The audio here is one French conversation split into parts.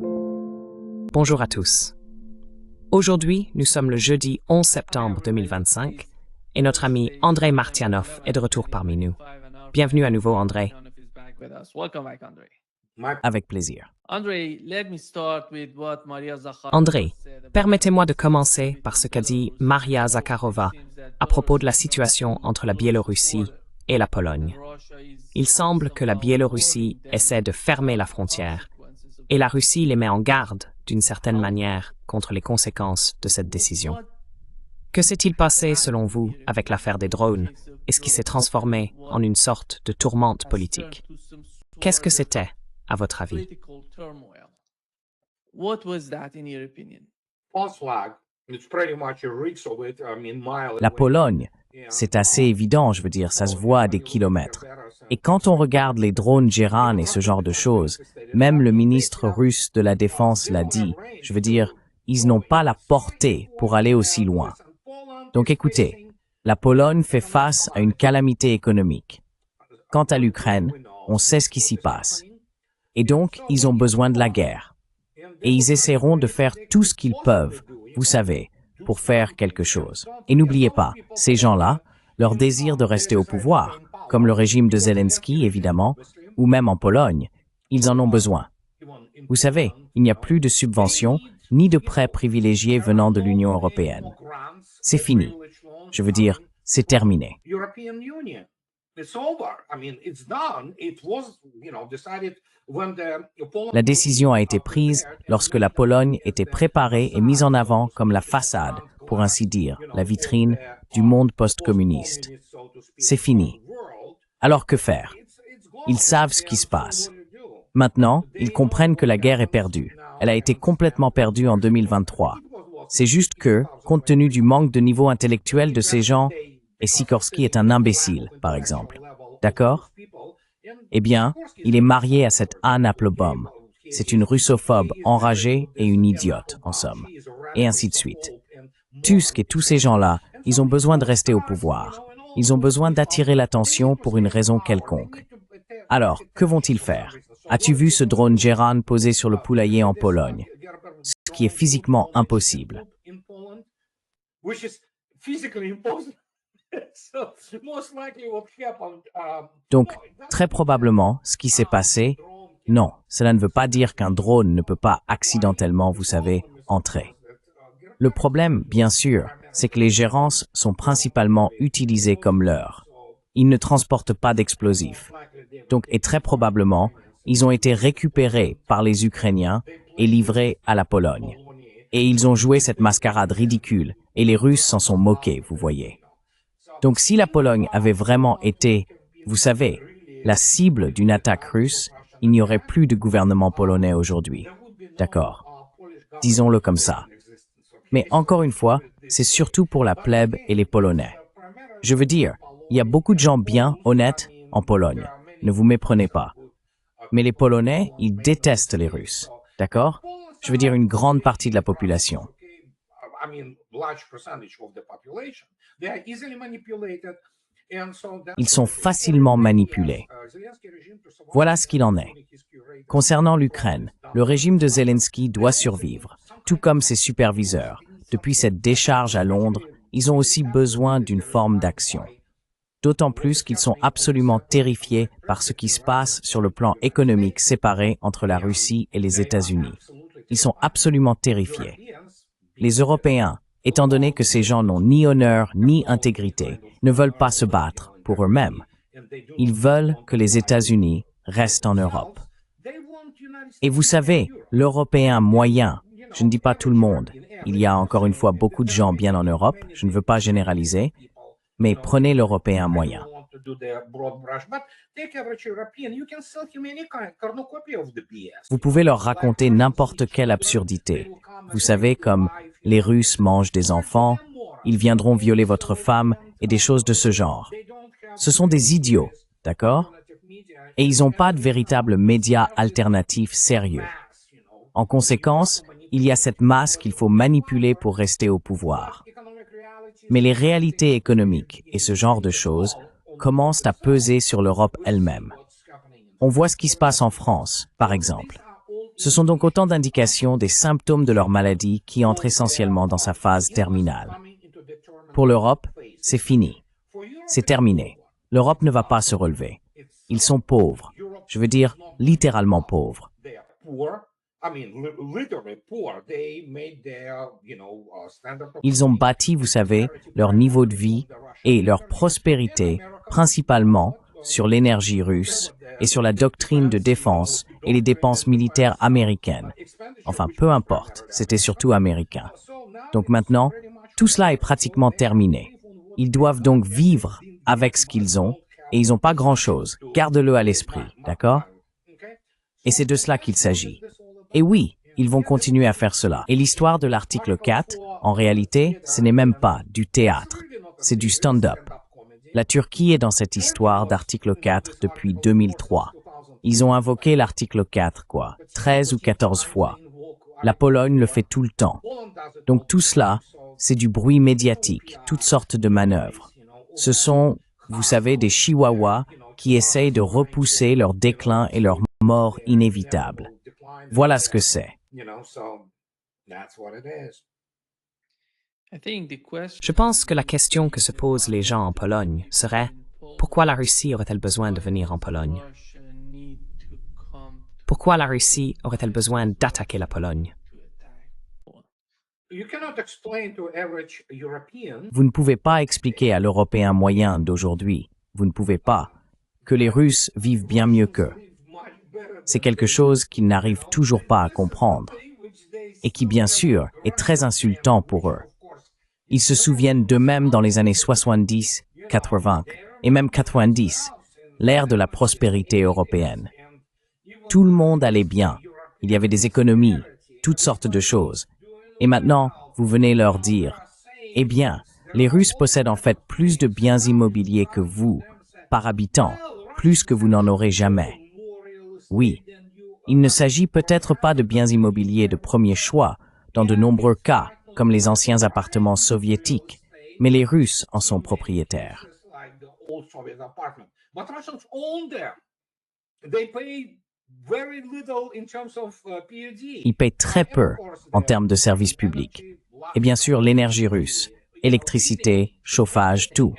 Bonjour à tous. Aujourd'hui, nous sommes le jeudi 11 septembre 2025 et notre ami Andrei Martianov est de retour parmi nous. Bienvenue à nouveau, Andrei. Avec plaisir. Andrei, permettez-moi de commencer par ce qu'a dit Maria Zakharova à propos de la situation entre la Biélorussie et la Pologne. Il semble que la Biélorussie essaie de fermer la frontière et la Russie les met en garde d'une certaine manière contre les conséquences de cette décision. Que s'est-il passé, selon vous, avec l'affaire des drones et ce qui s'est transformé en une sorte de tourmente politique? Qu'est-ce que c'était, à votre avis? La Pologne, c'est assez évident, je veux dire, ça se voit à des kilomètres. Et quand on regarde les drones Geran et ce genre de choses, même le ministre russe de la Défense l'a dit, je veux dire, ils n'ont pas la portée pour aller aussi loin. Donc écoutez, la Pologne fait face à une calamité économique. Quant à l'Ukraine, on sait ce qui s'y passe. Et donc, ils ont besoin de la guerre. Et ils essaieront de faire tout ce qu'ils peuvent, vous savez, pour faire quelque chose. Et n'oubliez pas, ces gens-là, leur désir de rester au pouvoir, comme le régime de Zelensky, évidemment, ou même en Pologne, ils en ont besoin. Vous savez, il n'y a plus de subventions, ni de prêts privilégiés venant de l'Union européenne. C'est fini. Je veux dire, c'est terminé. La décision a été prise lorsque la Pologne était préparée et mise en avant comme la façade, pour ainsi dire, la vitrine du monde post-communiste. C'est fini. Alors que faire? Ils savent ce qui se passe. Maintenant, ils comprennent que la guerre est perdue. Elle a été complètement perdue en 2023. C'est juste que, compte tenu du manque de niveau intellectuel de ces gens, et Sikorski est un imbécile, par exemple. D'accord? Eh bien, il est marié à cette Anne Applebaum. C'est une russophobe enragée et une idiote, en somme. Et ainsi de suite. Tusk et tous ces gens-là, ils ont besoin de rester au pouvoir. Ils ont besoin d'attirer l'attention pour une raison quelconque. Alors, que vont-ils faire? As-tu vu ce drone Geran posé sur le poulailler en Pologne? Ce qui est physiquement impossible. Donc, très probablement, ce qui s'est passé, non, cela ne veut pas dire qu'un drone ne peut pas accidentellement, vous savez, entrer. Le problème, bien sûr, c'est que les gérances sont principalement utilisées comme leurres. Ils ne transportent pas d'explosifs. Donc, et très probablement, ils ont été récupérés par les Ukrainiens et livrés à la Pologne. Et ils ont joué cette mascarade ridicule, et les Russes s'en sont moqués, vous voyez. Donc si la Pologne avait vraiment été, vous savez, la cible d'une attaque russe, il n'y aurait plus de gouvernement polonais aujourd'hui. D'accord. Disons-le comme ça. Mais encore une fois, c'est surtout pour la plèbe et les Polonais. Je veux dire, il y a beaucoup de gens bien, honnêtes, en Pologne. Ne vous méprenez pas. Mais les Polonais, ils détestent les Russes. D'accord? Je veux dire une grande partie de la population. Ils sont facilement manipulés. Voilà ce qu'il en est. Concernant l'Ukraine, le régime de Zelensky doit survivre, tout comme ses superviseurs. Depuis cette décharge à Londres, ils ont aussi besoin d'une forme d'action. D'autant plus qu'ils sont absolument terrifiés par ce qui se passe sur le plan économique séparé entre la Russie et les États-Unis. Ils sont absolument terrifiés. Les Européens, étant donné que ces gens n'ont ni honneur ni intégrité, ne veulent pas se battre pour eux-mêmes. Ils veulent que les États-Unis restent en Europe. Et vous savez, l'Européen moyen, je ne dis pas tout le monde, il y a encore une fois beaucoup de gens bien en Europe, je ne veux pas généraliser, mais prenez l'Européen moyen. Vous pouvez leur raconter n'importe quelle absurdité. Vous savez, comme les Russes mangent des enfants, ils viendront violer votre femme et des choses de ce genre. Ce sont des idiots, d'accord? Et ils n'ont pas de véritables médias alternatifs sérieux. En conséquence, il y a cette masse qu'il faut manipuler pour rester au pouvoir. Mais les réalités économiques et ce genre de choses commencent à peser sur l'Europe elle-même. On voit ce qui se passe en France, par exemple. Ce sont donc autant d'indications des symptômes de leur maladie qui entrent essentiellement dans sa phase terminale. Pour l'Europe, c'est fini. C'est terminé. L'Europe ne va pas se relever. Ils sont pauvres. Je veux dire littéralement pauvres. Ils ont bâti, vous savez, leur niveau de vie et leur prospérité principalement sur l'énergie russe et sur la doctrine de défense et les dépenses militaires américaines. Enfin, peu importe, c'était surtout américain. Donc maintenant, tout cela est pratiquement terminé. Ils doivent donc vivre avec ce qu'ils ont et ils n'ont pas grand-chose. Garde-le à l'esprit, d'accord? Et c'est de cela qu'il s'agit. Et oui, ils vont continuer à faire cela. Et l'histoire de l'article 4, en réalité, ce n'est même pas du théâtre, c'est du stand-up. La Turquie est dans cette histoire d'article 4 depuis 2003. Ils ont invoqué l'article 4, 13 ou 14 fois. La Pologne le fait tout le temps. Donc tout cela, c'est du bruit médiatique, toutes sortes de manœuvres. Ce sont, vous savez, des chihuahuas qui essayent de repousser leur déclin et leur mort inévitable. Voilà ce que c'est. Je pense que la question que se posent les gens en Pologne serait « Pourquoi la Russie aurait-elle besoin de venir en Pologne? Pourquoi la Russie aurait-elle besoin d'attaquer la Pologne? » Vous ne pouvez pas expliquer à l'Européen moyen d'aujourd'hui, vous ne pouvez pas, que les Russes vivent bien mieux qu'eux. C'est quelque chose qu'ils n'arrivent toujours pas à comprendre et qui, bien sûr, est très insultant pour eux. Ils se souviennent d'eux-mêmes dans les années 70, 80 et même 90, l'ère de la prospérité européenne. Tout le monde allait bien, il y avait des économies, toutes sortes de choses. Et maintenant, vous venez leur dire, « Eh bien, les Russes possèdent en fait plus de biens immobiliers que vous, par habitant, plus que vous n'en aurez jamais. » Oui, il ne s'agit peut-être pas de biens immobiliers de premier choix, dans de nombreux cas, comme les anciens appartements soviétiques, mais les Russes en sont propriétaires. Ils payent très peu en termes de services publics. Et bien sûr, l'énergie russe, électricité, chauffage, tout.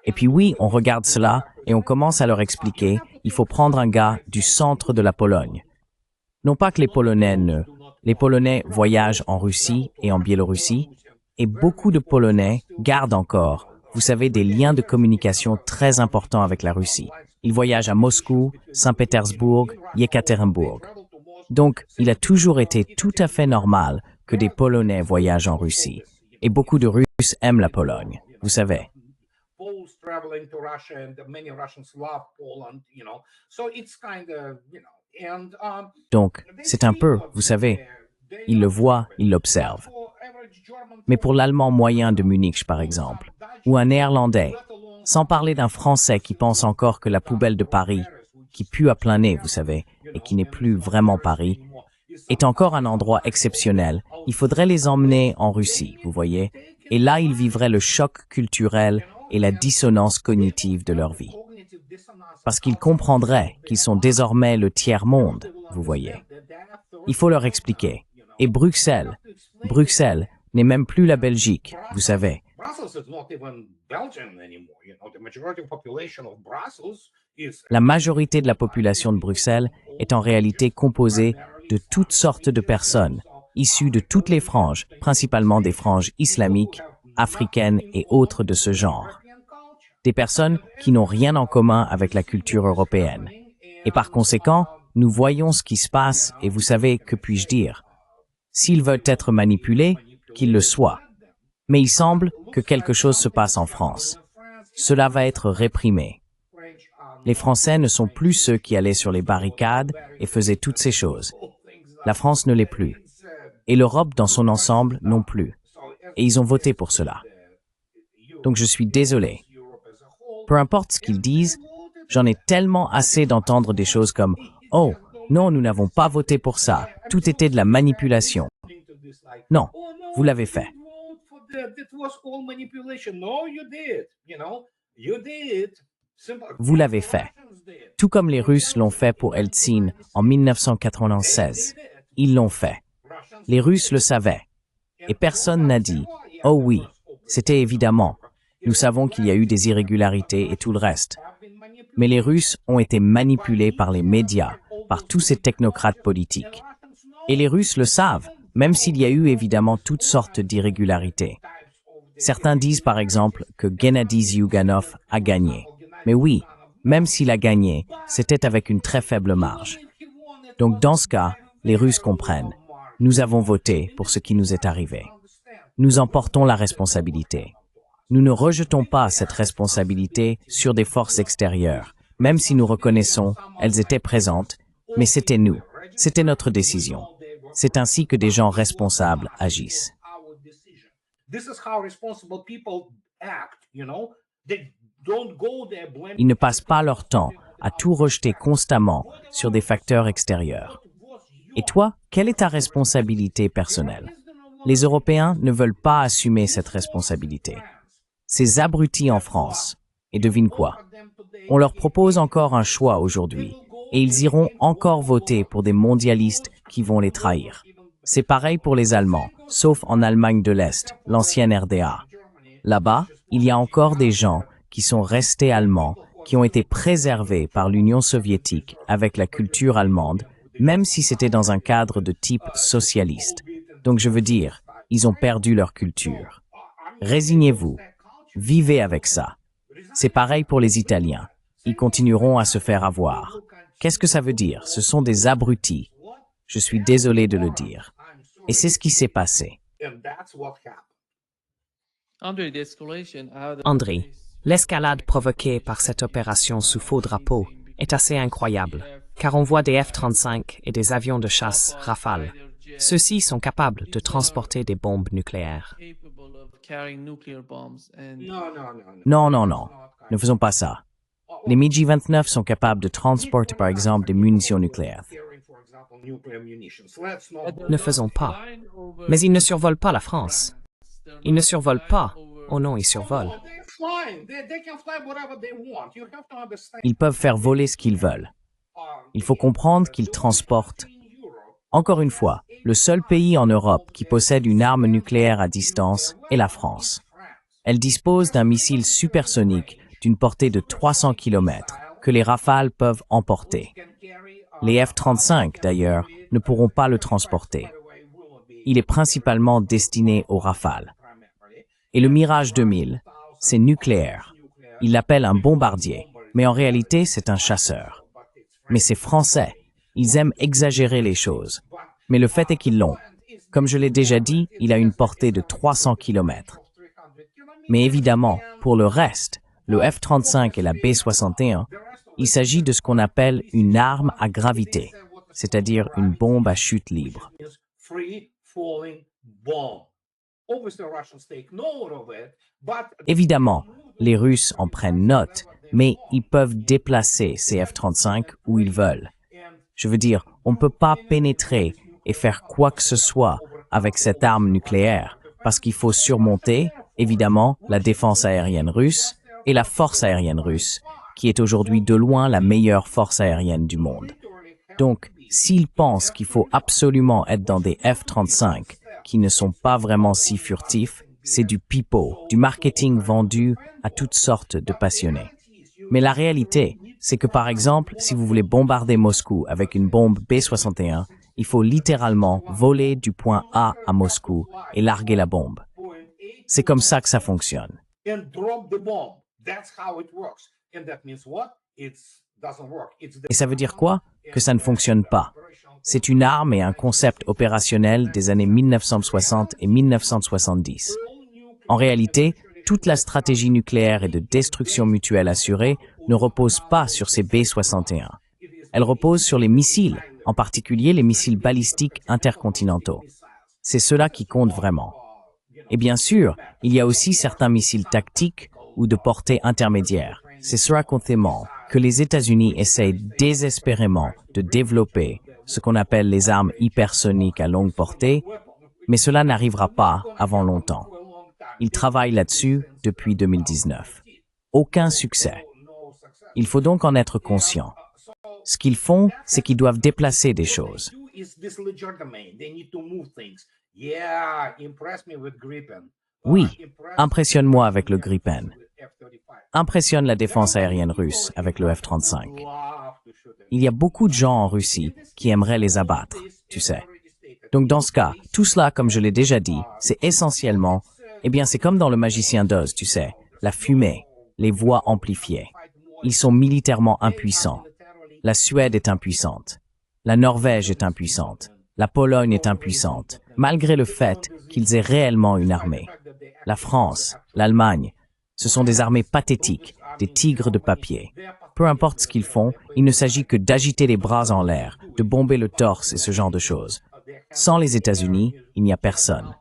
Et puis oui, on regarde cela et on commence à leur expliquer, il faut prendre un gars du centre de la Pologne. Non pas que les Polonais voyagent en Russie et en Biélorussie, et beaucoup de Polonais gardent encore, vous savez, des liens de communication très importants avec la Russie. Ils voyagent à Moscou, Saint-Pétersbourg, Yekaterinbourg. Donc, il a toujours été tout à fait normal que des Polonais voyagent en Russie. Et beaucoup de Russes aiment la Pologne, vous savez. Donc, c'est un peu, vous savez, ils le voient, ils l'observent. Mais pour l'Allemand moyen de Munich, par exemple, ou un Néerlandais, sans parler d'un Français qui pense encore que la poubelle de Paris, qui pue à plein nez, vous savez, et qui n'est plus vraiment Paris, est encore un endroit exceptionnel, il faudrait les emmener en Russie, vous voyez, et là ils vivraient le choc culturel et la dissonance cognitive de leur vie. Parce qu'ils comprendraient qu'ils sont désormais le tiers-monde, vous voyez. Il faut leur expliquer. Et Bruxelles n'est même plus la Belgique, vous savez. La majorité de la population de Bruxelles est en réalité composée de toutes sortes de personnes, issues de toutes les franges, principalement des franges islamiques, africaines et autres de ce genre. Des personnes qui n'ont rien en commun avec la culture européenne. Et par conséquent, nous voyons ce qui se passe et vous savez, que puis-je dire? S'ils veulent être manipulés, qu'ils le soient. Mais il semble que quelque chose se passe en France. Cela va être réprimé. Les Français ne sont plus ceux qui allaient sur les barricades et faisaient toutes ces choses. La France ne l'est plus. Et l'Europe dans son ensemble non plus. Et ils ont voté pour cela. Donc je suis désolé. Peu importe ce qu'ils disent, j'en ai tellement assez d'entendre des choses comme « Oh, non, nous n'avons pas voté pour ça. Tout était de la manipulation. » Non, vous l'avez fait. Vous l'avez fait. Tout comme les Russes l'ont fait pour Eltsine en 1996. Ils l'ont fait. Les Russes le savaient. Et personne n'a dit « Oh oui, c'était évidemment. Nous savons qu'il y a eu des irrégularités et tout le reste. » Mais les Russes ont été manipulés par les médias, par tous ces technocrates politiques. Et les Russes le savent, même s'il y a eu évidemment toutes sortes d'irrégularités. Certains disent par exemple que Gennady Zyuganov a gagné. Mais oui, même s'il a gagné, c'était avec une très faible marge. Donc dans ce cas, les Russes comprennent. Nous avons voté pour ce qui nous est arrivé. Nous en portons la responsabilité. Nous ne rejetons pas cette responsabilité sur des forces extérieures, même si nous reconnaissons, elles étaient présentes, mais c'était nous. C'était notre décision. C'est ainsi que des gens responsables agissent. Ils ne passent pas leur temps à tout rejeter constamment sur des facteurs extérieurs. Et toi, quelle est ta responsabilité personnelle? Les Européens ne veulent pas assumer cette responsabilité. Ces abrutis en France. Et devine quoi? On leur propose encore un choix aujourd'hui. Et ils iront encore voter pour des mondialistes qui vont les trahir. C'est pareil pour les Allemands, sauf en Allemagne de l'Est, l'ancienne RDA. Là-bas, il y a encore des gens qui sont restés allemands, qui ont été préservés par l'Union soviétique avec la culture allemande, même si c'était dans un cadre de type socialiste. Donc je veux dire, ils ont perdu leur culture. Résignez-vous. Vivez avec ça. C'est pareil pour les Italiens. Ils continueront à se faire avoir. Qu'est-ce que ça veut dire? Ce sont des abrutis. Je suis désolé de le dire. Et c'est ce qui s'est passé. André, l'escalade provoquée par cette opération sous faux drapeau est assez incroyable, car on voit des F-35 et des avions de chasse Rafale. Ceux-ci sont capables de transporter des bombes nucléaires. Non, non, non. Ne faisons pas ça. Les MiG-29 sont capables de transporter par exemple des munitions nucléaires. Ne faisons pas. Mais ils ne survolent pas la France. Ils ne survolent pas. Oh non, ils survolent. Ils peuvent faire voler ce qu'ils veulent. Il faut comprendre qu'ils transportent. Encore une fois, le seul pays en Europe qui possède une arme nucléaire à distance est la France. Elle dispose d'un missile supersonique d'une portée de 300 km que les Rafales peuvent emporter. Les F-35, d'ailleurs, ne pourront pas le transporter. Il est principalement destiné aux Rafales. Et le Mirage 2000, c'est nucléaire. Ils l'appellent un bombardier, mais en réalité, c'est un chasseur. Mais c'est français. Ils aiment exagérer les choses. Mais le fait est qu'ils l'ont. Comme je l'ai déjà dit, il a une portée de 300 km. Mais évidemment, pour le reste, le F-35 et la B-61, il s'agit de ce qu'on appelle une arme à gravité, c'est-à-dire une bombe à chute libre. Évidemment, les Russes en prennent note, mais ils peuvent déplacer ces F-35 où ils veulent. Je veux dire, on ne peut pas pénétrer et faire quoi que ce soit avec cette arme nucléaire, parce qu'il faut surmonter, évidemment, la défense aérienne russe et la force aérienne russe, qui est aujourd'hui de loin la meilleure force aérienne du monde. Donc, s'ils pensent qu'il faut absolument être dans des F-35 qui ne sont pas vraiment si furtifs, c'est du pipeau, du marketing vendu à toutes sortes de passionnés. Mais la réalité, c'est que par exemple, si vous voulez bombarder Moscou avec une bombe B-61, il faut littéralement voler du point A à Moscou et larguer la bombe. C'est comme ça que ça fonctionne. Et ça veut dire quoi? Que ça ne fonctionne pas. C'est une arme et un concept opérationnel des années 1960 et 1970. En réalité, toute la stratégie nucléaire et de destruction mutuelle assurée ne repose pas sur ces B-61. Elle repose sur les missiles, en particulier les missiles balistiques intercontinentaux. C'est cela qui compte vraiment. Et bien sûr, il y a aussi certains missiles tactiques ou de portée intermédiaire. C'est cela qu'on témoigne, que les États-Unis essayent désespérément de développer ce qu'on appelle les armes hypersoniques à longue portée, mais cela n'arrivera pas avant longtemps. Ils travaillent là-dessus depuis 2019. Aucun succès. Il faut donc en être conscient. Ce qu'ils font, c'est qu'ils doivent déplacer des choses. Oui, impressionne-moi avec le Gripen. Impressionne la défense aérienne russe avec le F-35. Il y a beaucoup de gens en Russie qui aimeraient les abattre, tu sais. Donc dans ce cas, tout cela, comme je l'ai déjà dit, c'est essentiellement, c'est comme dans Le Magicien d'Oz, tu sais, la fumée, les voix amplifiées. Ils sont militairement impuissants. La Suède est impuissante. La Norvège est impuissante. La Pologne est impuissante, malgré le fait qu'ils aient réellement une armée. La France, l'Allemagne, ce sont des armées pathétiques, des tigres de papier. Peu importe ce qu'ils font, il ne s'agit que d'agiter les bras en l'air, de bomber le torse et ce genre de choses. Sans les États-Unis, il n'y a personne.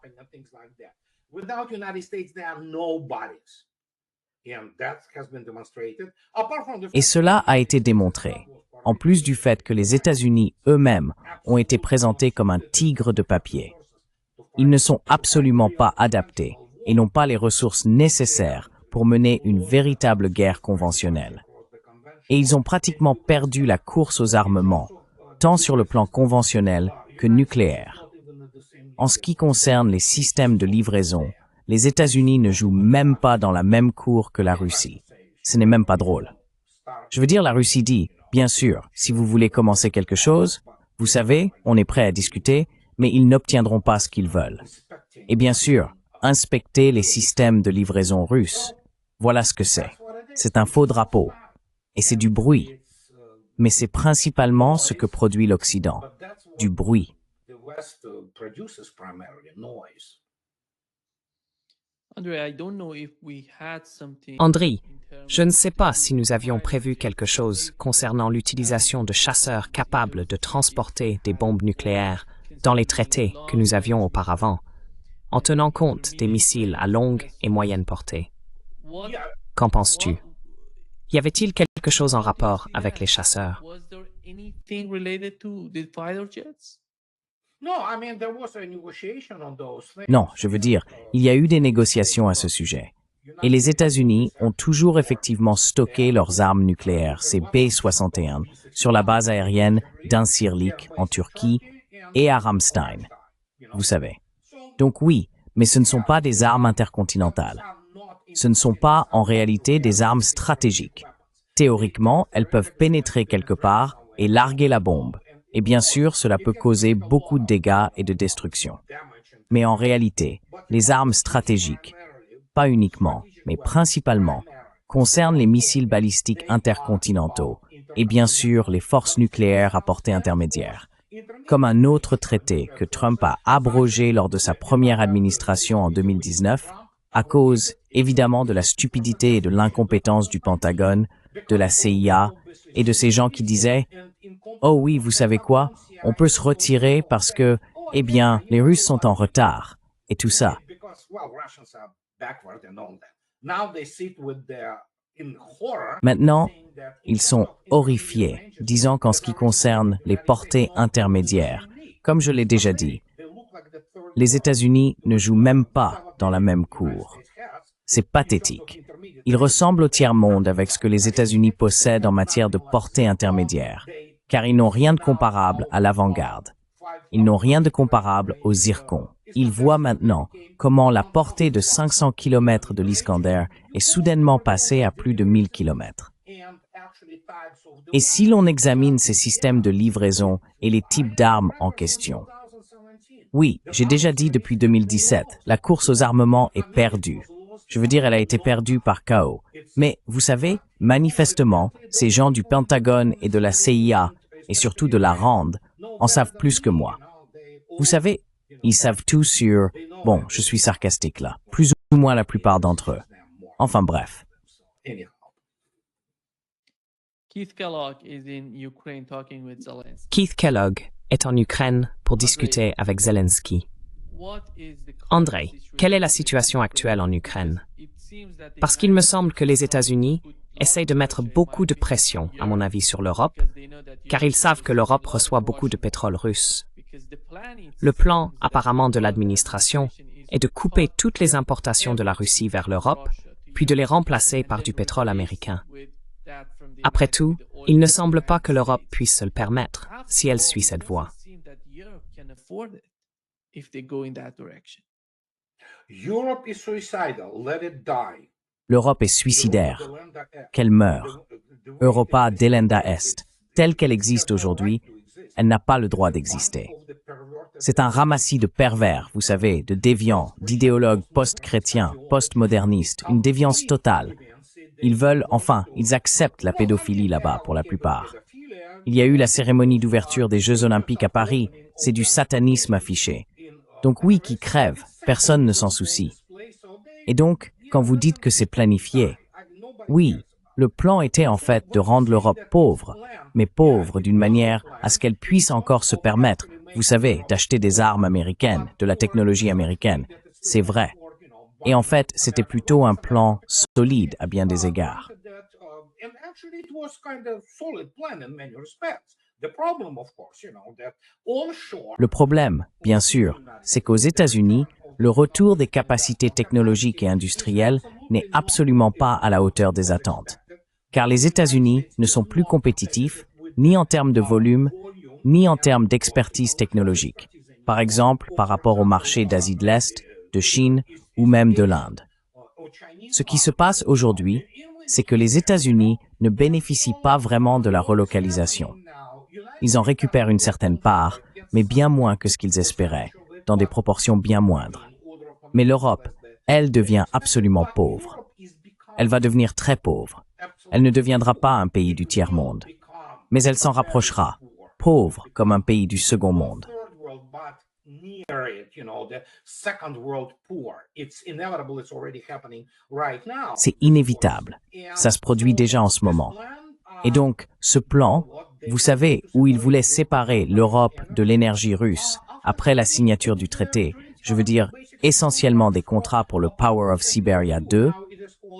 Et cela a été démontré, en plus du fait que les États-Unis eux-mêmes ont été présentés comme un tigre de papier. Ils ne sont absolument pas adaptés et n'ont pas les ressources nécessaires pour mener une véritable guerre conventionnelle. Et ils ont pratiquement perdu la course aux armements, tant sur le plan conventionnel que nucléaire. En ce qui concerne les systèmes de livraison, les États-Unis ne jouent même pas dans la même cour que la Russie. Ce n'est même pas drôle. Je veux dire, la Russie dit, bien sûr, si vous voulez commencer quelque chose, vous savez, on est prêt à discuter, mais ils n'obtiendront pas ce qu'ils veulent. Et bien sûr, inspecter les systèmes de livraison russes. Voilà ce que c'est. C'est un faux drapeau. Et c'est du bruit. Mais c'est principalement ce que produit l'Occident. Du bruit. Andriy, je ne sais pas si nous avions prévu quelque chose concernant l'utilisation de chasseurs capables de transporter des bombes nucléaires dans les traités que nous avions auparavant, en tenant compte des missiles à longue et moyenne portée. Qu'en penses-tu? Y avait-il quelque chose en rapport avec les chasseurs? Non, je veux dire, il y a eu des négociations à ce sujet. Et les États-Unis ont toujours effectivement stocké leurs armes nucléaires, ces B-61, sur la base aérienne d'Incirlik en Turquie et à Ramstein. Vous savez. Donc oui, mais ce ne sont pas des armes intercontinentales. Ce ne sont pas en réalité des armes stratégiques. Théoriquement, elles peuvent pénétrer quelque part et larguer la bombe. Et bien sûr, cela peut causer beaucoup de dégâts et de destruction. Mais en réalité, les armes stratégiques, pas uniquement, mais principalement, concernent les missiles balistiques intercontinentaux et bien sûr les forces nucléaires à portée intermédiaire. Comme un autre traité que Trump a abrogé lors de sa première administration en 2019, à cause évidemment de la stupidité et de l'incompétence du Pentagone, de la CIA et de ces gens qui disaient « Oh oui, vous savez quoi, on peut se retirer parce que, les Russes sont en retard. » Et tout ça. Maintenant, ils sont horrifiés, disant qu'en ce qui concerne les portées intermédiaires, comme je l'ai déjà dit, les États-Unis ne jouent même pas dans la même cour. C'est pathétique. Ils ressemblent au tiers-monde avec ce que les États-Unis possèdent en matière de portée intermédiaire, car ils n'ont rien de comparable à l'avant-garde. Ils n'ont rien de comparable aux zircons. Ils voient maintenant comment la portée de 500 km de l'Iskander est soudainement passée à plus de 1000 km. Et si l'on examine ces systèmes de livraison et les types d'armes en question, oui, j'ai déjà dit depuis 2017, la course aux armements est perdue. Je veux dire, elle a été perdue par chaos. Mais, vous savez, manifestement, ces gens du Pentagone et de la CIA, et surtout de la RAND, en savent plus que moi. Vous savez, ils savent tout sur... Bon, je suis sarcastique là. Plus ou moins la plupart d'entre eux. Enfin bref. Keith Kellogg est en Ukraine pour discuter avec Zelensky. Andrei, quelle est la situation actuelle en Ukraine? Parce qu'il me semble que les États-Unis essayent de mettre beaucoup de pression, à mon avis, sur l'Europe, car ils savent que l'Europe reçoit beaucoup de pétrole russe. Le plan, apparemment, de l'administration est de couper toutes les importations de la Russie vers l'Europe, puis de les remplacer par du pétrole américain. Après tout, il ne semble pas que l'Europe puisse se le permettre si elle suit cette voie. Europe is suicidal. Let it die. L'Europe est suicidaire. Qu'elle meure. Europa delenda est. Telle qu'elle existe aujourd'hui, elle n'a pas le droit d'exister. C'est un ramassis de pervers, vous savez, de déviants, d'idéologues post-chrétiens, post-modernistes, une déviance totale. Ils veulent, enfin, ils acceptent la pédophilie là-bas pour la plupart. Il y a eu la cérémonie d'ouverture des Jeux Olympiques à Paris, c'est du satanisme affiché. Donc oui, qui crève, personne ne s'en soucie. Et donc, quand vous dites que c'est planifié, oui, le plan était en fait de rendre l'Europe pauvre, mais pauvre d'une manière à ce qu'elle puisse encore se permettre, vous savez, d'acheter des armes américaines, de la technologie américaine. C'est vrai. Et en fait, c'était plutôt un plan solide à bien des égards. Le problème, bien sûr, c'est qu'aux États-Unis, le retour des capacités technologiques et industrielles n'est absolument pas à la hauteur des attentes. Car les États-Unis ne sont plus compétitifs, ni en termes de volume, ni en termes d'expertise technologique. Par exemple, par rapport au marché d'Asie de l'Est, de Chine ou même de l'Inde. Ce qui se passe aujourd'hui, c'est que les États-Unis ne bénéficient pas vraiment de la relocalisation. Ils en récupèrent une certaine part, mais bien moins que ce qu'ils espéraient, dans des proportions bien moindres. Mais l'Europe, elle devient absolument pauvre. Elle va devenir très pauvre. Elle ne deviendra pas un pays du tiers-monde. Mais elle s'en rapprochera, pauvre comme un pays du second monde. C'est inévitable. Ça se produit déjà en ce moment. Et donc, ce plan, vous savez, où il voulait séparer l'Europe de l'énergie russe après la signature du traité, je veux dire essentiellement des contrats pour le Power of Siberia 2,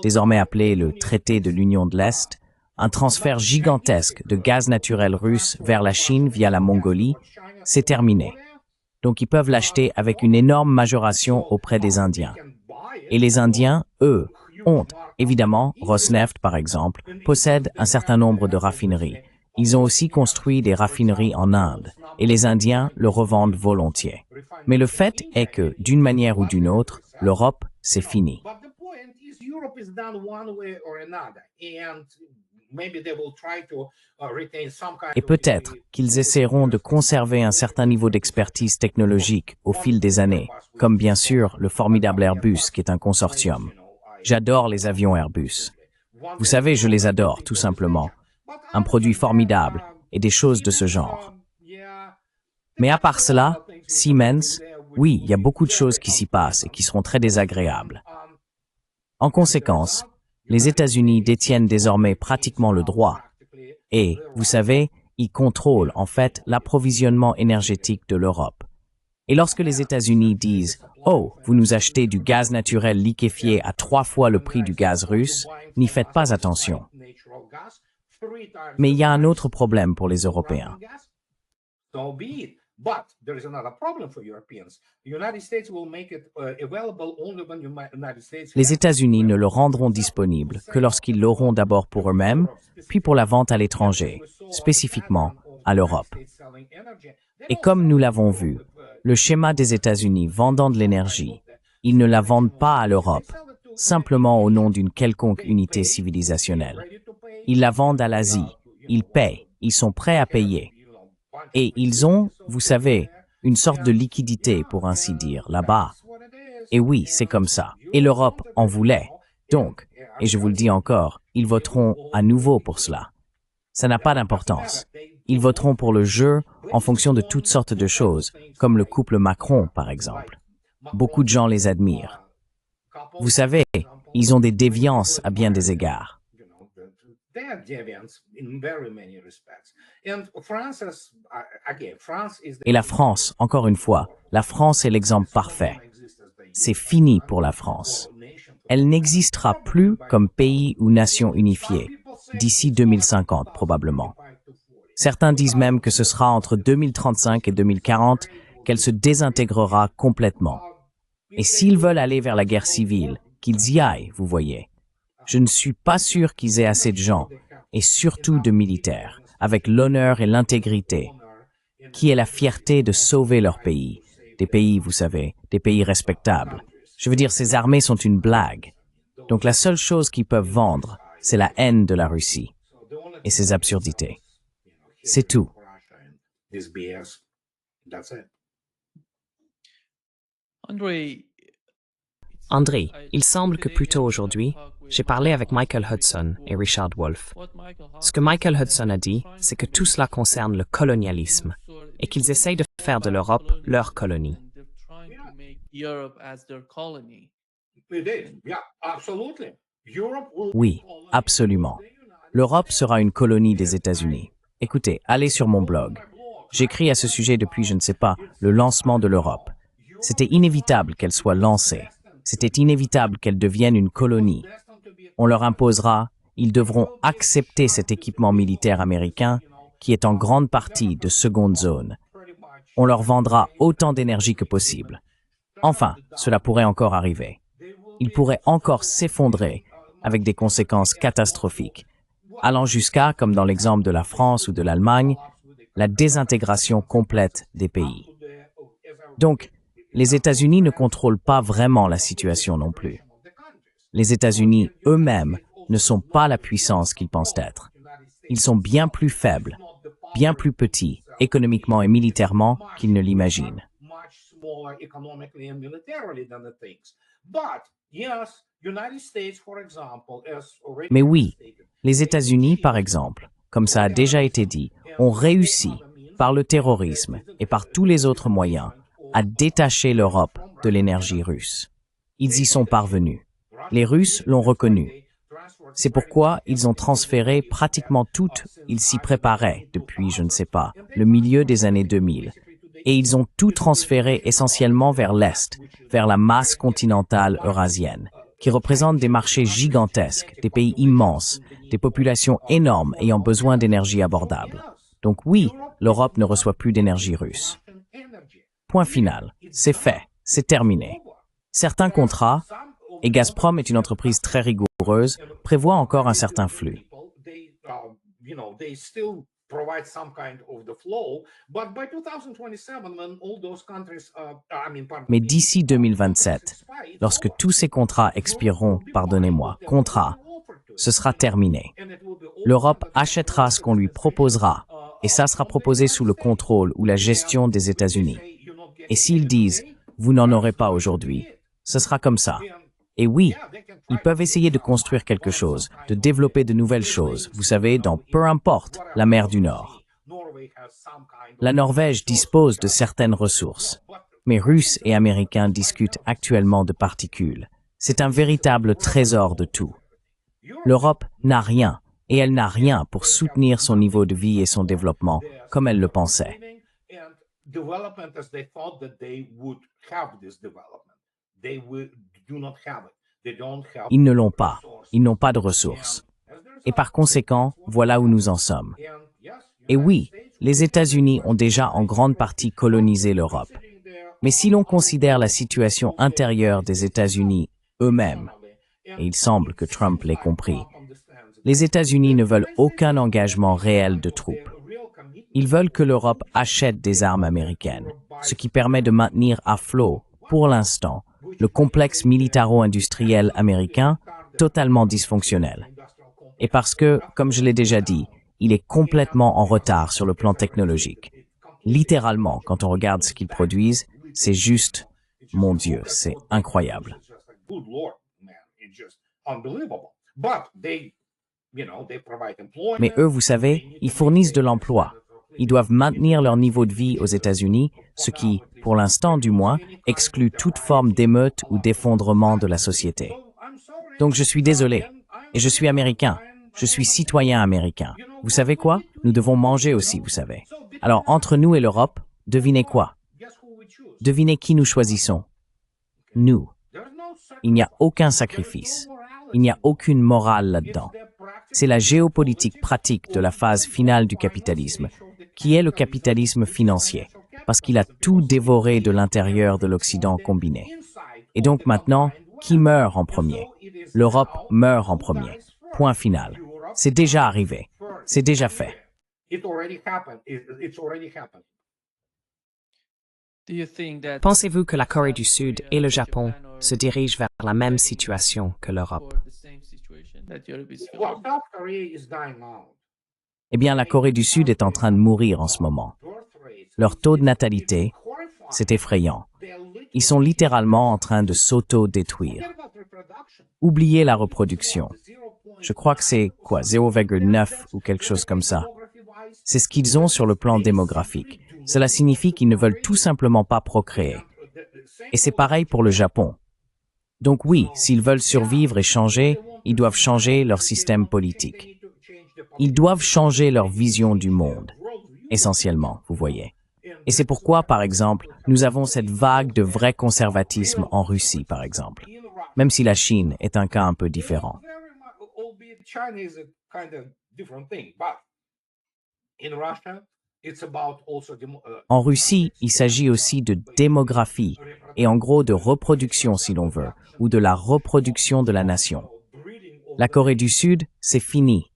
désormais appelé le traité de l'Union de l'Est, un transfert gigantesque de gaz naturel russe vers la Chine via la Mongolie, c'est terminé. Donc ils peuvent l'acheter avec une énorme majoration auprès des Indiens. Et les Indiens, eux, ont, évidemment, Rosneft par exemple, possèdent un certain nombre de raffineries. Ils ont aussi construit des raffineries en Inde, et les Indiens le revendent volontiers. Mais le fait est que, d'une manière ou d'une autre, l'Europe, c'est fini. Et peut-être qu'ils essaieront de conserver un certain niveau d'expertise technologique au fil des années, comme bien sûr le formidable Airbus qui est un consortium. J'adore les avions Airbus. Vous savez, je les adore, tout simplement. Un produit formidable et des choses de ce genre. Mais à part cela, Siemens, oui, il y a beaucoup de choses qui s'y passent et qui seront très désagréables. En conséquence, les États-Unis détiennent désormais pratiquement le droit. Et, vous savez, ils contrôlent en fait l'approvisionnement énergétique de l'Europe. Et lorsque les États-Unis disent « Oh, vous nous achetez du gaz naturel liquéfié à 3 fois le prix du gaz russe », n'y faites pas attention. Mais il y a un autre problème pour les Européens. Les États-Unis ne le rendront disponible que lorsqu'ils l'auront d'abord pour eux-mêmes, puis pour la vente à l'étranger, spécifiquement à l'Europe. Et comme nous l'avons vu, le schéma des États-Unis vendant de l'énergie, ils ne la vendent pas à l'Europe, simplement au nom d'une quelconque unité civilisationnelle. Ils la vendent à l'Asie, ils paient, ils sont prêts à payer. Et ils ont, vous savez, une sorte de liquidité, pour ainsi dire, là-bas. Et oui, c'est comme ça. Et l'Europe en voulait. Donc, et je vous le dis encore, ils voteront à nouveau pour cela. Ça n'a pas d'importance. Ils voteront pour le jeu en fonction de toutes sortes de choses, comme le couple Macron, par exemple. Beaucoup de gens les admirent. Vous savez, ils ont des déviances à bien des égards. Et la France, encore une fois, la France est l'exemple parfait. C'est fini pour la France. Elle n'existera plus comme pays ou nation unifiée, d'ici 2050 probablement. Certains disent même que ce sera entre 2035 et 2040 qu'elle se désintégrera complètement. Et s'ils veulent aller vers la guerre civile, qu'ils y aillent, vous voyez. Je ne suis pas sûr qu'ils aient assez de gens, et surtout de militaires, avec l'honneur et l'intégrité, qui est la fierté de sauver leur pays. Des pays, vous savez, des pays respectables. Je veux dire, ces armées sont une blague. Donc la seule chose qu'ils peuvent vendre, c'est la haine de la Russie et ses absurdités. C'est tout. This BS. That's it. André, il semble que plus tôt aujourd'hui, j'ai parlé avec Michael Hudson et Richard Wolff. Ce que Michael Hudson a dit, c'est que tout cela concerne le colonialisme et qu'ils essayent de faire de l'Europe leur colonie. It is. Yeah, absolutely. Europe will Oui, absolument. L'Europe sera une colonie des États-Unis. Écoutez, allez sur mon blog. J'écris à ce sujet depuis, je ne sais pas, le lancement de l'Europe. C'était inévitable qu'elle soit lancée. C'était inévitable qu'elle devienne une colonie. On leur imposera, ils devront accepter cet équipement militaire américain qui est en grande partie de seconde zone. On leur vendra autant d'énergie que possible. Enfin, cela pourrait encore arriver. Ils pourraient encore s'effondrer avec des conséquences catastrophiques, allant jusqu'à, comme dans l'exemple de la France ou de l'Allemagne, la désintégration complète des pays. Donc, les États-Unis ne contrôlent pas vraiment la situation non plus. Les États-Unis eux-mêmes ne sont pas la puissance qu'ils pensent être. Ils sont bien plus faibles, bien plus petits, économiquement et militairement, qu'ils ne l'imaginent. much smaller economically and militarily than it thinks. But yes, United States, for example, as already Mais oui, stated, les États-Unis, par exemple, comme ça a déjà été dit, ont réussi, par le terrorisme et par tous les autres moyens, à détacher l'Europe de l'énergie russe. Ils y sont parvenus. Les Russes l'ont reconnu. C'est pourquoi ils ont transféré pratiquement toutes, ils s'y préparaient depuis, je ne sais pas, le milieu des années 2000. Et ils ont tout transféré essentiellement vers l'Est, vers la masse continentale eurasienne, qui représente des marchés gigantesques, des pays immenses, des populations énormes ayant besoin d'énergie abordable. Donc oui, l'Europe ne reçoit plus d'énergie russe. Point final. C'est fait. C'est terminé. Certains contrats, et Gazprom est une entreprise très rigoureuse, prévoient encore un certain flux. They still provide some kind of the flow, but by 2027, when all those countries, Mais d'ici 2027, lorsque tous ces contrats expireront, pardonnez-moi, ce sera terminé. L'Europe achètera ce qu'on lui proposera, et ça sera proposé sous le contrôle ou la gestion des États-Unis. Et s'ils disent « vous n'en aurez pas aujourd'hui », ce sera comme ça. Et oui, ils peuvent essayer de construire quelque chose, de développer de nouvelles choses, vous savez, dans peu importe la mer du Nord. La Norvège dispose de certaines ressources, mais Russes et Américains discutent actuellement de particules. C'est un véritable trésor de tout. L'Europe n'a rien, et elle n'a rien pour soutenir son niveau de vie et son développement, comme elle le pensait. development as they thought that they would have this development. They do not have it. They don't have Ils ne l'ont pas. Ils n'ont pas de ressources. Et par conséquent, voilà où nous en sommes. Et oui, les États-Unis ont déjà en grande partie colonisé l'Europe. Mais si l'on considère la situation intérieure des États-Unis eux-mêmes, et il semble que Trump l'ait compris, les États-Unis ne veulent aucun engagement réel de troupes. Ils veulent que l'Europe achète des armes américaines, ce qui permet de maintenir à flot, pour l'instant, le complexe militaro-industriel américain totalement dysfonctionnel. Et parce que, comme je l'ai déjà dit, il est complètement en retard sur le plan technologique. Littéralement, quand on regarde ce qu'ils produisent, c'est juste, mon Dieu, c'est incroyable. good lord, man, it's just unbelievable. But they provide employment. Mais eux, vous savez, ils fournissent de l'emploi. Ils doivent maintenir leur niveau de vie aux États-Unis, ce qui, pour l'instant du moins, exclut toute forme d'émeute ou d'effondrement de la société. Donc je suis désolé. Et je suis américain. Je suis citoyen américain. Vous savez quoi? Nous devons manger aussi, vous savez. Alors, entre nous et l'Europe, devinez quoi? Devinez qui nous choisissons? Nous. Il n'y a aucun sacrifice. Il n'y a aucune morale là-dedans. C'est la géopolitique pratique de la phase finale du capitalisme, qui est le capitalisme financier, parce qu'il a tout dévoré de l'intérieur de l'Occident combiné. Et donc maintenant, qui meurt en premier? L'Europe meurt en premier. Point final. C'est déjà arrivé. C'est déjà fait. It already happened. It's already happened. Pensez-vous que la Corée du Sud et le Japon se dirigent vers la même situation que l'Europe? Well, South Korea is dying out. Eh bien, la Corée du Sud est en train de mourir en ce moment. Leur taux de natalité, c'est effrayant. Ils sont littéralement en train de s'auto-détruire. Oubliez la reproduction. Je crois que c'est, 0,9 ou quelque chose comme ça. C'est ce qu'ils ont sur le plan démographique. Cela signifie qu'ils ne veulent tout simplement pas procréer. Et c'est pareil pour le Japon. Donc oui, s'ils veulent survivre et changer, ils doivent changer leur système politique. Ils doivent changer leur vision du monde, essentiellement, vous voyez. Et c'est pourquoi, par exemple, nous avons cette vague de vrai conservatisme en Russie, par exemple. Même si la Chine est un cas un peu différent. Albeit China is a kind of different thing, but in Russia, it's about also En Russie, il s'agit aussi de démographie, et en gros de reproduction si l'on veut, ou de la reproduction de la nation. La Corée du Sud, c'est fini.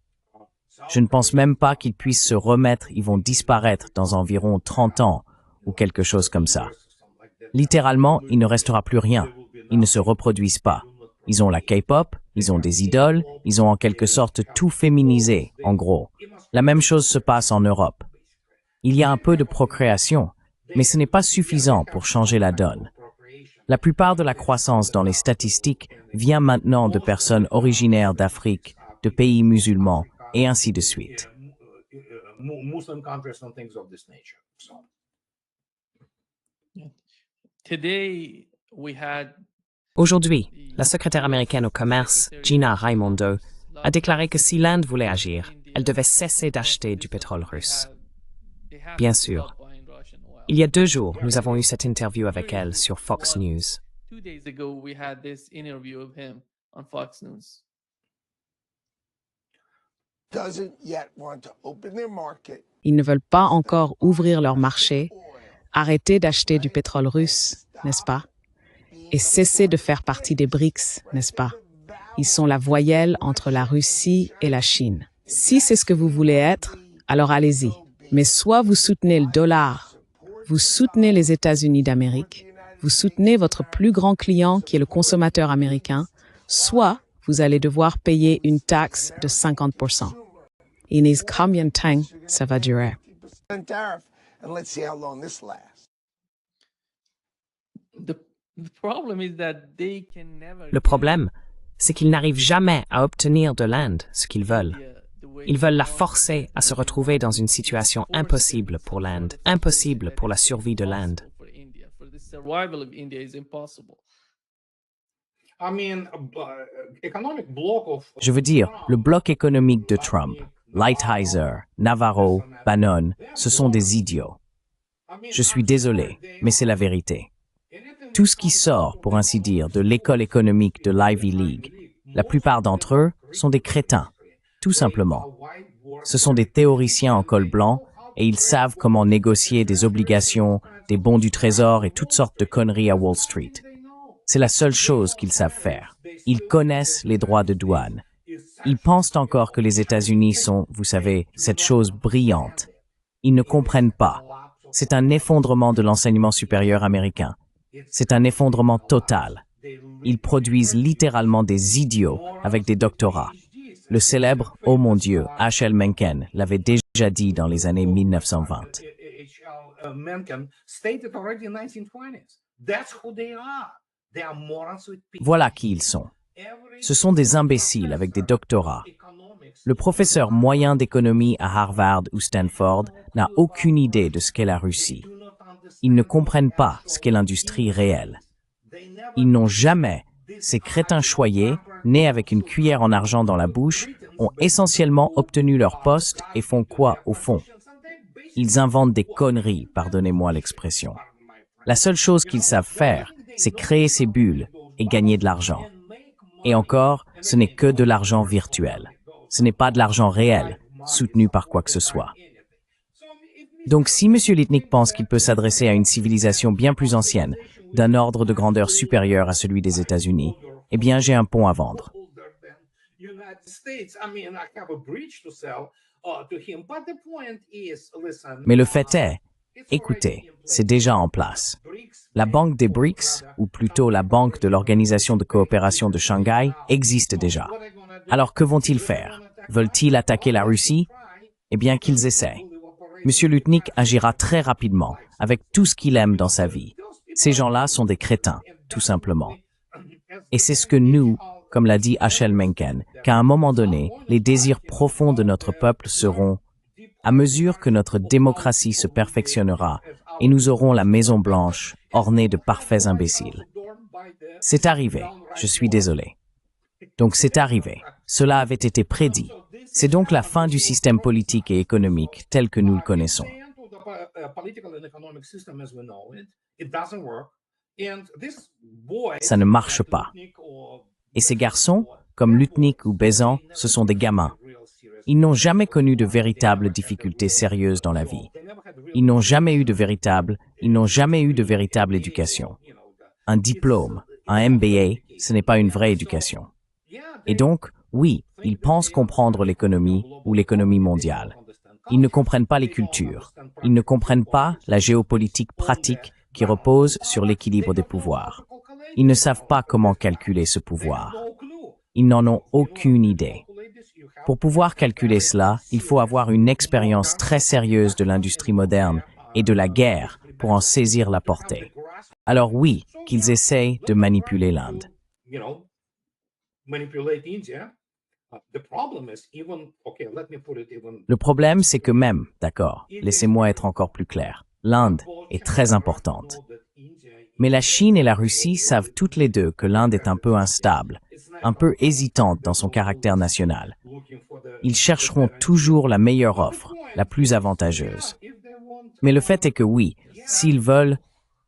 Je ne pense même pas qu'ils puissent se remettre, ils vont disparaître dans environ 30 ans, ou quelque chose comme ça. Littéralement, il ne restera plus rien. Ils ne se reproduisent pas. Ils ont la K-pop, ils ont des idoles, ils ont en quelque sorte tout féminisé, en gros. La même chose se passe en Europe. Il y a un peu de procréation, mais ce n'est pas suffisant pour changer la donne. La plupart de la croissance dans les statistiques vient maintenant de personnes originaires d'Afrique, de pays musulmans, et ainsi de suite. Muslim countries and things of this nature. So. Today, we had Aujourd'hui, la secrétaire américaine au commerce, Gina Raimondo, a déclaré que si l'Inde voulait agir, elle devait cesser d'acheter du pétrole russe. Bien sûr. Il y a 2 jours, nous avons eu cette interview avec elle sur Fox News. 2 days ago, we had this interview of him on Fox News. Doesn't yet want to open their market. Ils ne veulent pas encore ouvrir leur marché, arrêter d'acheter du pétrole russe, n'est-ce pas? Et cesser de faire partie des BRICS, n'est-ce pas? Ils sont la voyelle entre la Russie et la Chine. Si c'est ce que vous voulez être, alors allez-y. Mais soit vous soutenez le dollar, vous soutenez les États-Unis d'Amérique, vous soutenez votre plus grand client qui est le consommateur américain, soit vous allez devoir payer une taxe de 50%. Et combien de temps ça va durer? Tariff, and let's see how long this lasts. The problem is that they can never Le problème, c'est qu'ils n'arrivent jamais à obtenir de l'Inde ce qu'ils veulent. Ils veulent la forcer à se retrouver dans une situation impossible pour l'Inde, impossible pour la survie de l'Inde. For the survival of India is impossible. I mean, economic bloc of. Je veux dire, le bloc économique de Trump, Lighthizer, Navarro, Bannon, ce sont des idiots. Je suis désolé, mais c'est la vérité. Tout ce qui sort, pour ainsi dire, de l'école économique de l'Ivy League, la plupart d'entre eux sont des crétins, tout simplement. Ce sont des théoriciens en col blanc et ils savent comment négocier des obligations, des bons du trésor et toutes sortes de conneries à Wall Street. C'est la seule chose qu'ils savent faire. Ils connaissent les droits de douane. Ils pensent encore que les États-Unis sont, vous savez, cette chose brillante. Ils ne comprennent pas. C'est un effondrement de l'enseignement supérieur américain. C'est un effondrement total. Ils produisent littéralement des idiots avec des doctorats. Le célèbre, oh mon Dieu, H.L. Mencken l'avait déjà dit dans les années 1920. H.L. Mencken stated already in 1920s. That's who they are. They are morons with people. Voilà qui ils sont. Ce sont des imbéciles avec des doctorats. Le professeur moyen d'économie à Harvard ou Stanford n'a aucune idée de ce qu'est la Russie. Ils ne comprennent pas ce qu'est l'industrie réelle. Ils n'ont jamais, ces crétins choyés, nés avec une cuillère en argent dans la bouche, ont essentiellement obtenu leur poste et font quoi au fond? Ils inventent des conneries, pardonnez-moi l'expression. La seule chose qu'ils savent faire, c'est créer ces bulles et gagner de l'argent. Et encore, ce n'est que de l'argent virtuel. Ce n'est pas de l'argent réel, soutenu par quoi que ce soit. Donc si M. Litnick pense qu'il peut s'adresser à une civilisation bien plus ancienne, d'un ordre de grandeur supérieur à celui des États-Unis, eh bien j'ai un pont à vendre. Mais le fait est, écoutez, c'est déjà en place. La Banque des BRICS, ou plutôt la Banque de l'Organisation de coopération de Shanghai, existe déjà. Alors que vont-ils faire? Veulent-ils attaquer la Russie? Eh bien qu'ils essaient. Monsieur Lutnick agira très rapidement, avec tout ce qu'il aime dans sa vie. Ces gens-là sont des crétins, tout simplement. Et c'est ce que nous, comme l'a dit H.L. Mencken, qu'à un moment donné, les désirs profonds de notre peuple seront, à mesure que notre démocratie se perfectionnera, et nous aurons la Maison Blanche ornée de parfaits imbéciles. C'est arrivé, je suis désolé. Donc c'est arrivé. Cela avait été prédit. C'est donc la fin du système politique et économique tel que nous le connaissons. Ça ne marche pas. Et ces garçons, comme Lutnick ou Bézant, ce sont des gamins. Ils n'ont jamais connu de véritables difficultés sérieuses dans la vie. Ils n'ont jamais eu de véritable éducation. Un diplôme, un MBA, ce n'est pas une vraie éducation. Et donc, oui, ils pensent comprendre l'économie ou l'économie mondiale. Ils ne comprennent pas les cultures. Ils ne comprennent pas la géopolitique pratique qui repose sur l'équilibre des pouvoirs. Ils ne savent pas comment calculer ce pouvoir. Ils n'en ont aucune idée. Pour pouvoir calculer cela, il faut avoir une expérience très sérieuse de l'industrie moderne et de la guerre pour en saisir la portée. Alors oui, qu'ils essayent de manipuler l'Inde. Le problème, c'est que même, d'accord, laissez-moi être encore plus clair, l'Inde est très importante. Mais la Chine et la Russie savent toutes les deux que l'Inde est un peu instable, un peu hésitante dans son caractère national. Ils chercheront toujours la meilleure offre, la plus avantageuse. Mais le fait est que oui, s'ils veulent,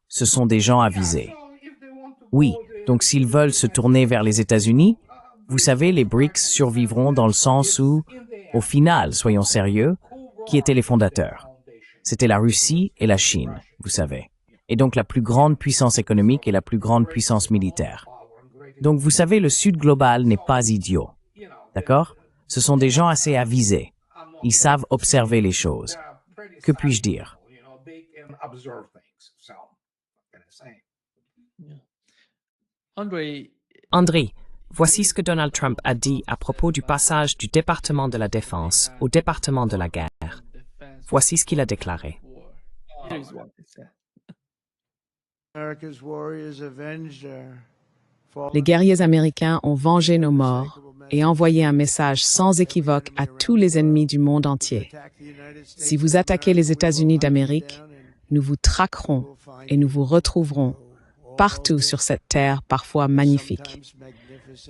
ce sont des gens avisés. Oui, donc s'ils veulent se tourner vers les États-Unis, vous savez, les BRICS survivront dans le sens où, au final, soyons sérieux, qui étaient les fondateurs? C'était la Russie et la Chine, vous savez. Et donc la plus grande puissance économique et la plus grande puissance militaire. Donc vous savez, le Sud global n'est pas idiot. D'accord? Ce sont des gens assez avisés. Ils savent observer les choses. Que puis-je dire? André, voici ce que Donald Trump a dit à propos du passage du département de la Défense au département de la guerre. Voici ce qu'il a déclaré. Les guerriers américains ont vengé nos morts et envoyé un message sans équivoque à tous les ennemis du monde entier. Si vous attaquez les États-Unis d'Amérique, nous vous traquerons et nous vous retrouverons partout sur cette terre parfois magnifique.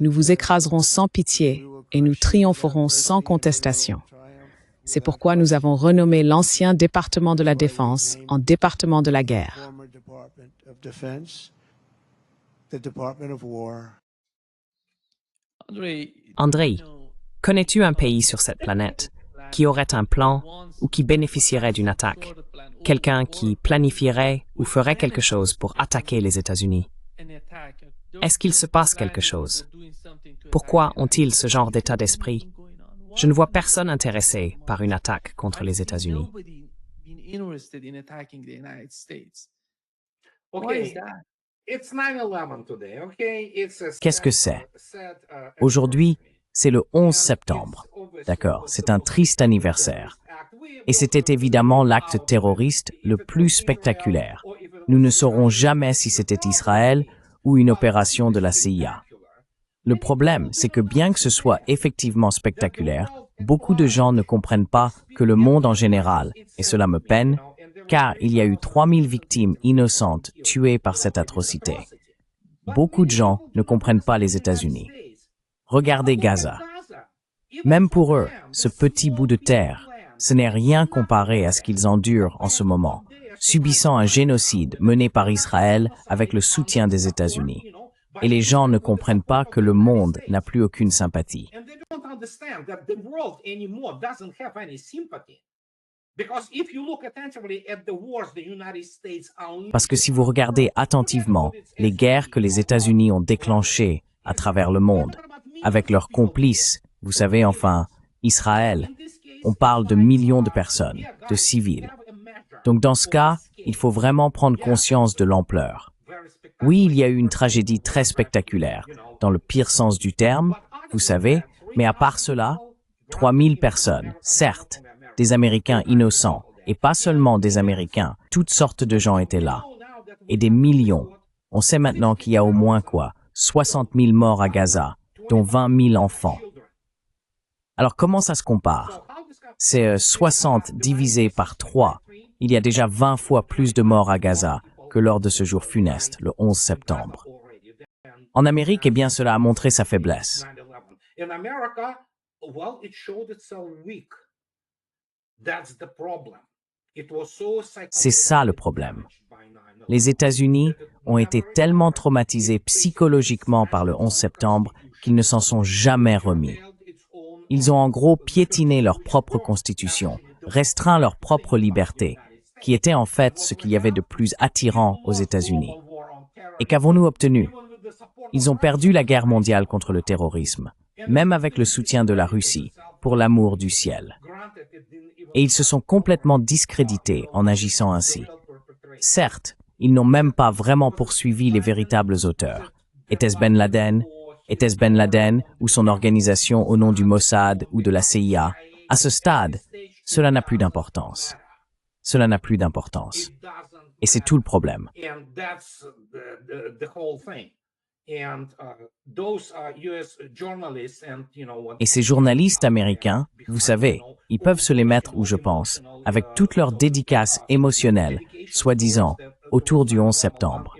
Nous vous écraserons sans pitié et nous triompherons sans contestation. C'est pourquoi nous avons renommé l'ancien département de la Défense en département de la guerre. André, connais-tu un pays sur cette planète qui aurait un plan ou qui bénéficierait d'une attaque? Quelqu'un qui planifierait ou ferait quelque chose pour attaquer les États-Unis? Est-ce qu'il se passe quelque chose? Pourquoi ont-ils ce genre d'état d'esprit? Je ne vois personne intéressé par une attaque contre les États-Unis. Qu'est-ce que c'est? Aujourd'hui, c'est le 11 septembre. D'accord, c'est un triste anniversaire. Et c'était évidemment l'acte terroriste le plus spectaculaire. Nous ne saurons jamais si c'était Israël ou une opération de la CIA. Le problème, c'est que bien que ce soit effectivement spectaculaire, beaucoup de gens ne comprennent pas que le monde en général, et cela me peine, car il y a eu 3000 victimes innocentes tuées par cette atrocité. Beaucoup de gens ne comprennent pas les États-Unis. Regardez Gaza. Même pour eux, ce petit bout de terre, ce n'est rien comparé à ce qu'ils endurent en ce moment, subissant un génocide mené par Israël avec le soutien des États-Unis. Et les gens ne comprennent pas que le monde n'a plus aucune sympathie. Parce que si vous regardez attentivement les guerres que les États-Unis ont déclenchées à travers le monde, avec leurs complices, Vous savez, enfin, Israël. On parle de millions de personnes, de civils. Donc dans ce cas, il faut vraiment prendre conscience de l'ampleur. Oui, il y a eu une tragédie très spectaculaire, dans le pire sens du terme, vous savez, mais à part cela, 3000 personnes, certes, des Américains innocents, et pas seulement des Américains, toutes sortes de gens étaient là. Et des millions. On sait maintenant qu'il y a au moins 60 000 morts à Gaza, dont 20 000 enfants. Alors comment ça se compare? C'est 60 divisé par 3. Il y a déjà 20 fois plus de morts à Gaza que lors de ce jour funeste, le 11 septembre. En Amérique, eh bien, cela a montré sa faiblesse. C'est ça le problème. Les États-Unis ont été tellement traumatisés psychologiquement par le 11 septembre qu'ils ne s'en sont jamais remis. Ils ont en gros piétiné leur propre constitution, restreint leur propre liberté, qui était en fait ce qu'il y avait de plus attirant aux États-Unis. Et qu'avons-nous obtenu? Ils ont perdu la guerre mondiale contre le terrorisme, même avec le soutien de la Russie, pour l'amour du ciel. Et ils se sont complètement discrédités en agissant ainsi. Certes, ils n'ont même pas vraiment poursuivi les véritables auteurs. Était-ce Ben Laden? Était-ce Ben Laden ou son organisation au nom du Mossad ou de la CIA? À ce stade, cela n'a plus d'importance. Cela n'a plus d'importance. Et c'est tout le problème. Et ces journalistes américains, vous savez, ils peuvent se les mettre où je pense, avec toutes leurs dédicaces émotionnelles, soi-disant, autour du 11 septembre.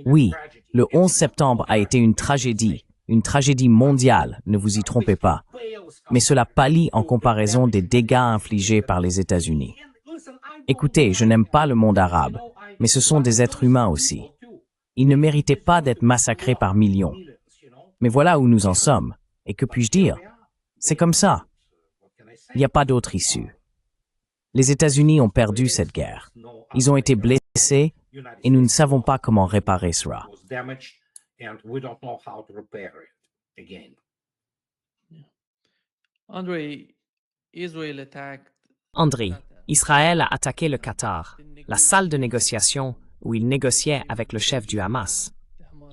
Oui, le 11 septembre a été une tragédie mondiale, ne vous y trompez pas. Mais cela pâlit en comparaison des dégâts infligés par les États-Unis. Écoutez, je n'aime pas le monde arabe, mais ce sont des êtres humains aussi. Ils ne méritaient pas d'être massacrés par millions. Mais voilà où nous en sommes. Et que puis-je dire? C'est comme ça. Il n'y a pas d'autre issue. Les États-Unis ont perdu cette guerre. Ils ont été blessés et nous ne savons pas comment réparer cela. André, Israël a attaqué le Qatar, la salle de négociation où ils négociaient avec le chef du Hamas.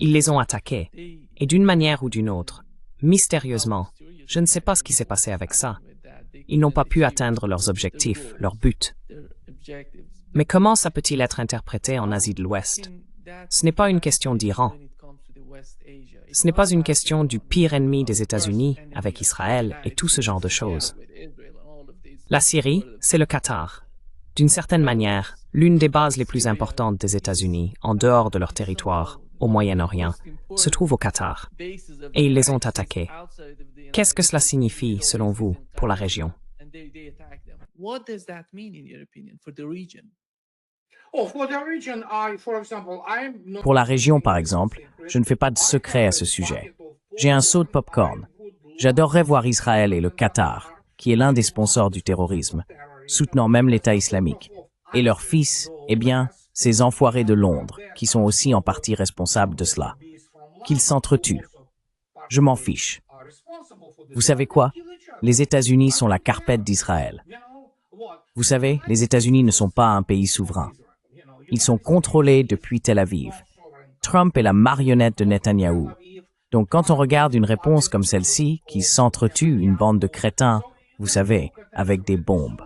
Ils les ont attaqués, et d'une manière ou d'une autre, mystérieusement, je ne sais pas ce qui s'est passé avec ça. Ils n'ont pas pu atteindre leurs objectifs, leurs buts. Mais comment ça peut-il être interprété en Asie de l'Ouest? Ce n'est pas une question d'Iran. Ce n'est pas une question du pire ennemi des États-Unis avec Israël et tout ce genre de choses. La Syrie, c'est le Qatar. D'une certaine manière, l'une des bases les plus importantes des États-Unis, en dehors de leur territoire, au Moyen-Orient, se trouve au Qatar. Et ils les ont attaqués. Qu'est-ce que cela signifie, selon vous, pour la région? Pour la région, par exemple, je ne fais pas de secret à ce sujet. J'ai un seau de pop-corn. J'adorerais voir Israël et le Qatar, qui est l'un des sponsors du terrorisme, soutenant même l'État islamique. Et leurs fils, eh bien, ces enfoirés de Londres, qui sont aussi en partie responsables de cela. Qu'ils s'entretuent. Je m'en fiche. Vous savez quoi? Les États-Unis sont la carpette d'Israël. Vous savez, les États-Unis ne sont pas un pays souverain. Ils sont contrôlés depuis Tel Aviv. Trump est la marionnette de Netanyahou. Donc quand on regarde une réponse comme celle-ci, qui s'entretue une bande de crétins, vous savez, avec des bombes.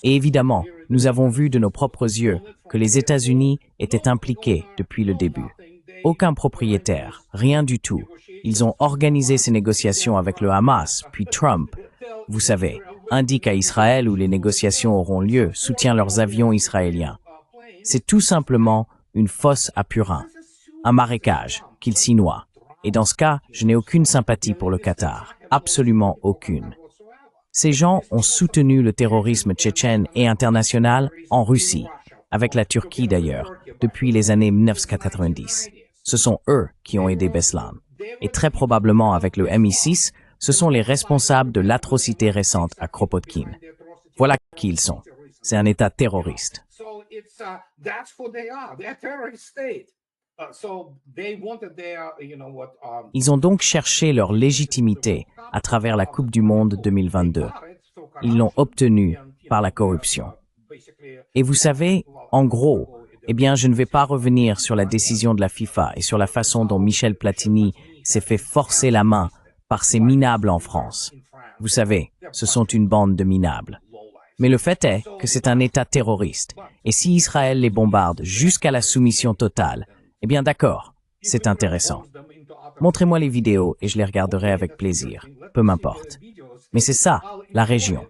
Et évidemment, nous avons vu de nos propres yeux que les États-Unis étaient impliqués depuis le début. Aucun propriétaire, rien du tout. Ils ont organisé ces négociations avec le Hamas, puis Trump, vous savez, indique à Israël où les négociations auront lieu, soutient leurs avions israéliens. C'est tout simplement une fosse à purin, un marécage, qu'ils s'y noient. Et dans ce cas, je n'ai aucune sympathie pour le Qatar, absolument aucune. Ces gens ont soutenu le terrorisme tchétchène et international en Russie, avec la Turquie d'ailleurs, depuis les années 1990. Ce sont eux qui ont aidé Beslan. Et très probablement avec le MI6, ce sont les responsables de l'atrocité récente à Kropotkin. Voilà qui ils sont. C'est un État terroriste. That's who they are. They're a terrorist state. So they wanted their, you know what? Ils ont donc cherché leur légitimité à travers la Coupe du Monde 2022. Ils l'ont obtenue par la corruption. Et vous savez, en gros, eh bien, je ne vais pas revenir sur la décision de la FIFA et sur la façon dont Michel Platini s'est fait forcer la main par ces minables en France. Vous savez, ce sont une bande de minables. Mais le fait est que c'est un État terroriste. Et si Israël les bombarde jusqu'à la soumission totale, eh bien d'accord, c'est intéressant. Montrez-moi les vidéos et je les regarderai avec plaisir, peu m'importe. Mais c'est ça, la région.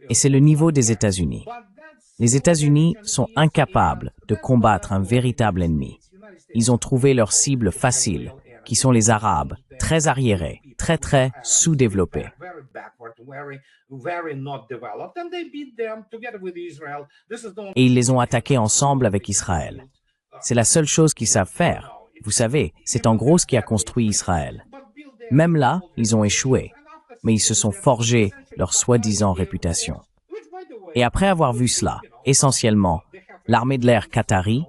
Et c'est le niveau des États-Unis. Les États-Unis sont incapables de combattre un véritable ennemi. Ils ont trouvé leur cible facile, qui sont les Arabes, très arriérés, très sous-développés. Et ils les ont attaqués ensemble avec Israël. C'est la seule chose qu'ils savent faire. Vous savez, c'est en gros ce qui a construit Israël. Même là, ils ont échoué, mais ils se sont forgés leur soi-disant réputation. Et après avoir vu cela, essentiellement, l'armée de l'air qatari,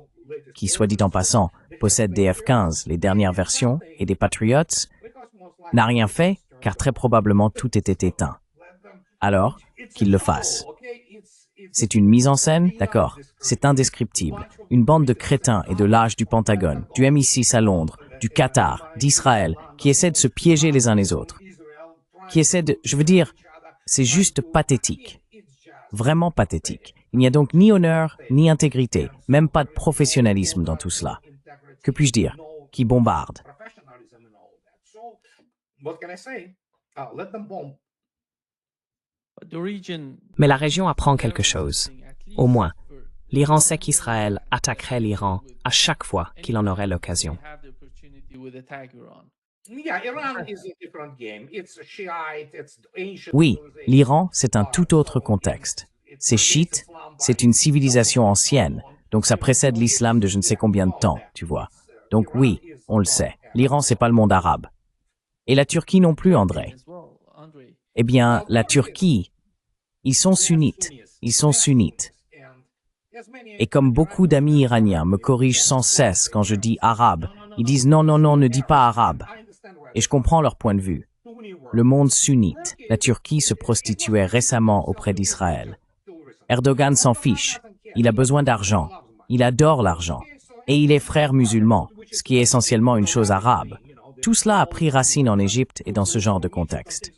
qui, soit dit en passant, possède des F-15, les dernières versions, et des Patriots, n'a rien fait, car très probablement tout était éteint. Alors, qu'ils le fassent. C'est une mise en scène, d'accord, c'est indescriptible. Une bande de crétins et de lâches du Pentagone, du MI6 à Londres, du Qatar, d'Israël, qui essaient de se piéger les uns les autres. Qui essaient de... Je veux dire, c'est juste pathétique. Vraiment pathétique. Il n'y a donc ni honneur, ni intégrité, même pas de professionnalisme dans tout cela. Que puis-je dire? Qui bombarde. Mais la région apprend quelque chose. Au moins, l'Iran sait qu'Israël attaquerait l'Iran à chaque fois qu'il en aurait l'occasion. Oui, l'Iran, c'est un tout autre contexte. C'est chiite, c'est une civilisation ancienne, donc ça précède l'islam de je ne sais combien de temps, tu vois. Donc oui, on le sait, l'Iran, c'est pas le monde arabe. Et la Turquie non plus, André. Eh bien, la Turquie, ils sont sunnites. Et comme beaucoup d'amis iraniens me corrigent sans cesse quand je dis arabe, ils disent non, ne dis pas arabe. Et je comprends leur point de vue. Le monde sunnite, la Turquie se prostituait récemment auprès d'Israël. Erdogan s'en fiche. Il a besoin d'argent. Il adore l'argent. Et il est frère musulman, ce qui est essentiellement une chose arabe. Tout cela a pris racine en Égypte et dans ce genre de contexte.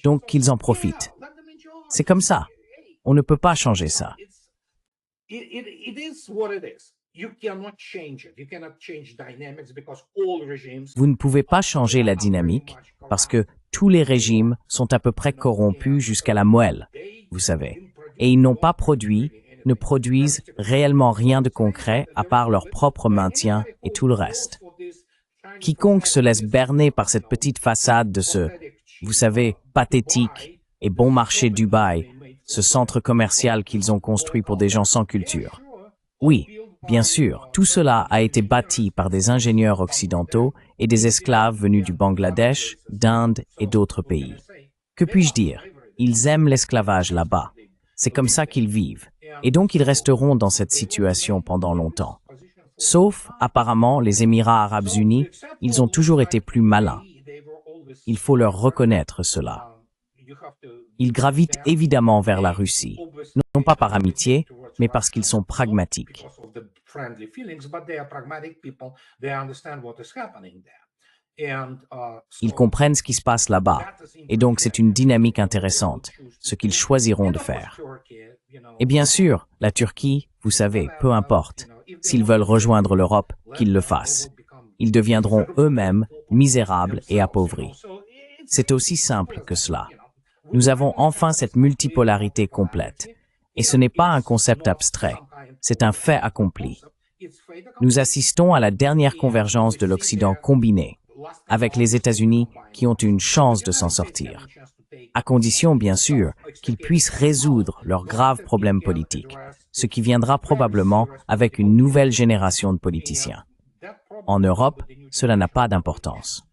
Donc qu'ils en profitent. C'est comme ça. On ne peut pas changer ça. Vous ne pouvez pas changer la dynamique parce que tous les régimes sont à peu près corrompus jusqu'à la moelle, vous savez. Et ils n'ont pas produit, ne produisent réellement rien de concret à part leur propre maintien et tout le reste. Quiconque se laisse berner par cette petite façade de ce, vous savez, pathétique et bon marché Dubaï, ce centre commercial qu'ils ont construit pour des gens sans culture. Oui, bien sûr, tout cela a été bâti par des ingénieurs occidentaux et des esclaves venus du Bangladesh, d'Inde et d'autres pays. Que puis-je dire? Ils aiment l'esclavage là-bas. C'est comme ça qu'ils vivent. Et donc ils resteront dans cette situation pendant longtemps. Sauf, apparemment, les Émirats arabes unis, ils ont toujours été plus malins. Il faut leur reconnaître cela. Ils gravitent évidemment vers la Russie, non pas par amitié, mais parce qu'ils sont pragmatiques. Ils comprennent ce qui se passe là-bas, et donc c'est une dynamique intéressante, ce qu'ils choisiront de faire. Et bien sûr, la Turquie, vous savez, peu importe, s'ils veulent rejoindre l'Europe, qu'ils le fassent. Ils deviendront eux-mêmes misérables et appauvris. C'est aussi simple que cela. Nous avons enfin cette multipolarité complète. Et ce n'est pas un concept abstrait, c'est un fait accompli. Nous assistons à la dernière convergence de l'Occident combiné, avec les États-Unis qui ont une chance de s'en sortir. À condition, bien sûr, qu'ils puissent résoudre leurs graves problèmes politiques, ce qui viendra probablement avec une nouvelle génération de politiciens. En Europe, cela n'a pas d'importance.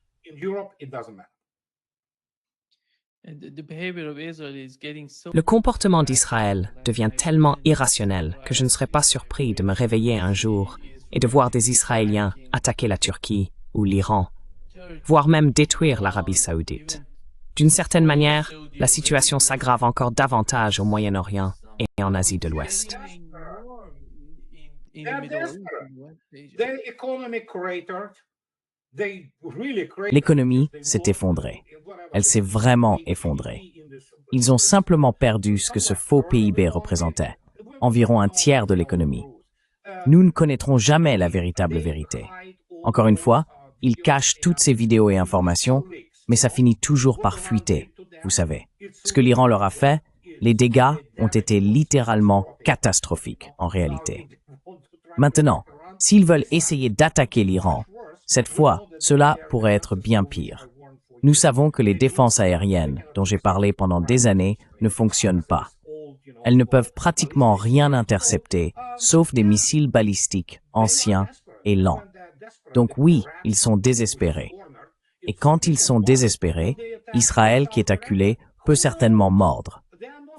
Le comportement d'Israël devient tellement irrationnel que je ne serais pas surpris de me réveiller un jour et de voir des Israéliens attaquer la Turquie ou l'Iran, voire même détruire l'Arabie saoudite. D'une certaine manière, la situation s'aggrave encore davantage au Moyen-Orient et en Asie de l'Ouest. L'économie s'est effondrée. Elle s'est vraiment effondrée. Ils ont simplement perdu ce que ce faux PIB représentait, environ un tiers de l'économie. Nous ne connaîtrons jamais la véritable vérité. Encore une fois, ils cachent toutes ces vidéos et informations, mais ça finit toujours par fuiter, vous savez. Ce que l'Iran leur a fait, les dégâts ont été littéralement catastrophiques en réalité. Maintenant, s'ils veulent essayer d'attaquer l'Iran, cette fois, cela pourrait être bien pire. Nous savons que les défenses aériennes, dont j'ai parlé pendant des années, ne fonctionnent pas. Elles ne peuvent pratiquement rien intercepter, sauf des missiles balistiques anciens et lents. Donc oui, ils sont désespérés. Et quand ils sont désespérés, Israël, qui est acculé, peut certainement mordre.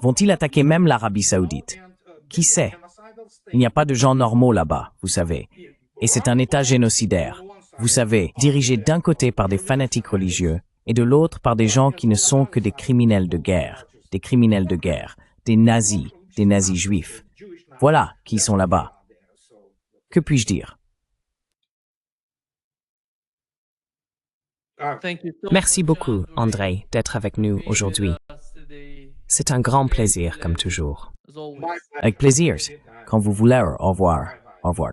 Vont-ils attaquer même l'Arabie saoudite? Qui sait? Il n'y a pas de gens normaux là-bas, vous savez. Et c'est un État génocidaire, vous savez, dirigé d'un côté par des fanatiques religieux et de l'autre par des gens qui ne sont que des criminels de guerre, des nazis juifs. Voilà qui sont là-bas. Que puis-je dire? Merci beaucoup, André, d'être avec nous aujourd'hui. C'est un grand plaisir, comme toujours. Avec plaisir. Quand vous voulez, au revoir. Au revoir.